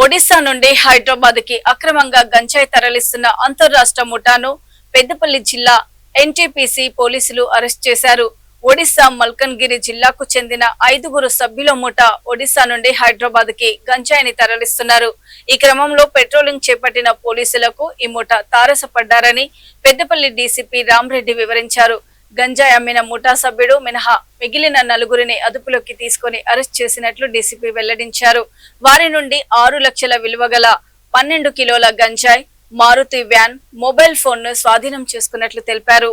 ఒడిశా నుండి హైదరాబాద్ కి అక్రమంగా గంజాయి తరలిస్తున్న అంతర్రాష్ట్ర ముఠాను పెద్దపల్లి జిల్లా ఎన్టీపీసీ పోలీసులు అరెస్ట్ చేశారు. ఒడిశా మల్కన్గిరి జిల్లాకు చెందిన 5 సభ్యుల ముఠా ఒడిశా నుండి హైదరాబాద్ కి గంజాయిని తరలిస్తున్నారు. ఈ క్రమంలో పెట్రోలింగ్ చేపట్టిన పోలీసులకు ఈ ముఠా తారసపడ్డారని పెద్దపల్లి డీసీపీ రామరెడ్డి వివరించారు. గంజాయి అమ్మిన ముఠా సభ్యుడు మినహా మిగిలిన 4గురిని అదుపులోకి తీసుకుని అరెస్ట్ చేసినట్లు డీసీపీ వెల్లడించారు. వారి నుండి 6 లక్షల విలువ గల 12 కిలోల గంజాయి, మారుతి వ్యాన్, మొబైల్ ఫోన్ ను స్వాధీనం చేసుకున్నట్లు తెలిపారు.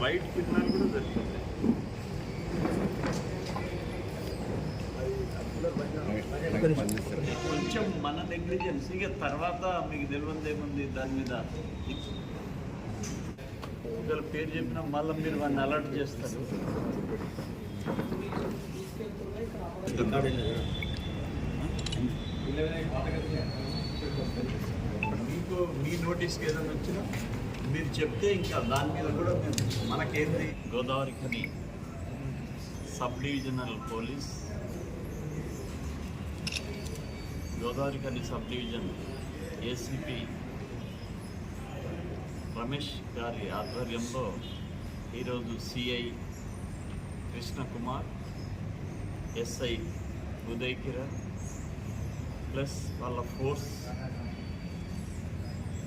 వైట్ సిగ్నల్ కూడా దొరుకుతుంది. కొంచెం మన నెగ్లిజెన్స్, ఇక తర్వాత మీకు తెలియదు ఏముంది దాని మీద. ఒకవేళ పేరు చెప్పినా మళ్ళీ మీరు వాడిని అలర్ట్ చేస్తారు. మీకు మీ నోటీస్కి ఏదైనా వచ్చినా మీరు చెప్తే ఇంకా దాని మీద కూడా మేము మనకేంది. Godavari Khani sub divisional police, Godavari Khani sub division ACP Ramesh గారి ఆధ్వర్యంలో ఈరోజు CI Krishnakumar, SI Uday Kiran plus వాళ్ళ ఫోర్స్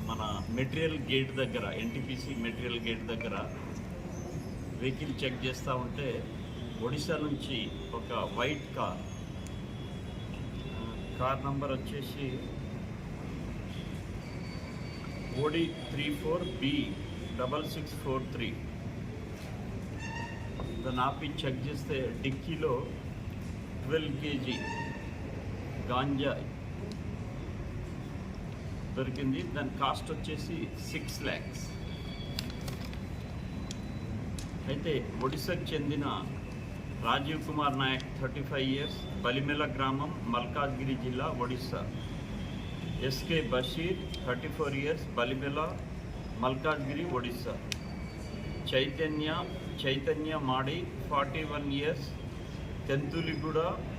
మన మెటీరియల్ గేట్ దగ్గర, ఎన్టీపీసీ మెటీరియల్ గేట్ దగ్గర వెహికల్ చెక్ చేస్తూ ఉంటే ఒడిశా నుంచి ఒక వైట్ కార్ నంబర్ వచ్చేసి OD 34B6643 దాన్ని ఆపి చెక్ చేస్తే డిక్కీలో 12 kg గాంజా దొరికింది. దాని కాస్ట్ వచ్చేసి 6 lakhs. అయితే ఒడిశాకు చెందిన రాజీవ్ కుమార్ నాయక్ 35 years, బలిమెల గ్రామం, మల్కాజ్గిరి జిల్లా, Odisha. SK Basheer 34 years, Balimela, Malkajgiri, Odisha. Chaitanya Madi 41 years, Tentuliguda,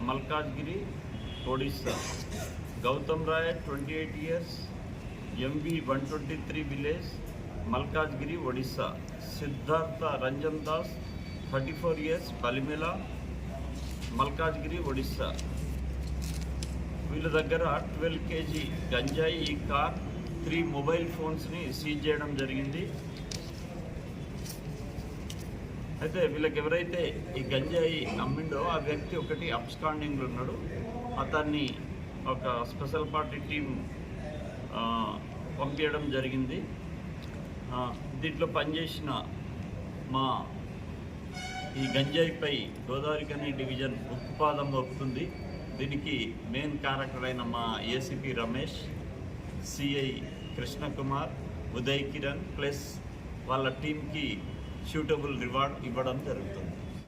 Malkajgiri, Odisha. Gautam Rai 28 years, MV 123 village, Malkajgiri, Odisha. Siddhartha Ranjan Das 34 years, Balimela, Malkajgiri, Odisha. వీళ్ళ దగ్గర 12 kg గంజాయి, ఈ కార్, 3 మొబైల్ ఫోన్స్ని సీజ్ చేయడం జరిగింది. అయితే వీళ్ళకి ఎవరైతే ఈ గంజాయి అమ్మిండో ఆ వ్యక్తి ఒకటి అబ్స్కాండింగ్లో ఉన్నాడు. అతన్ని ఒక స్పెషల్ పార్టీ టీం పంపించడం జరిగింది. దీంట్లో పనిచేసిన మా ఈ గంజాయిపై గోదావరి ఖని డివిజన్ ఉక్కుపాదం మోపుతుంది. దీనికి మెయిన్ క్యారెక్టర్ అయిన మా ACP Ramesh, CI Krishna Kumar, Uday Kiran plus వాళ్ళ టీంకి సూటబుల్ రివార్డ్ ఇవ్వడం జరుగుతుంది.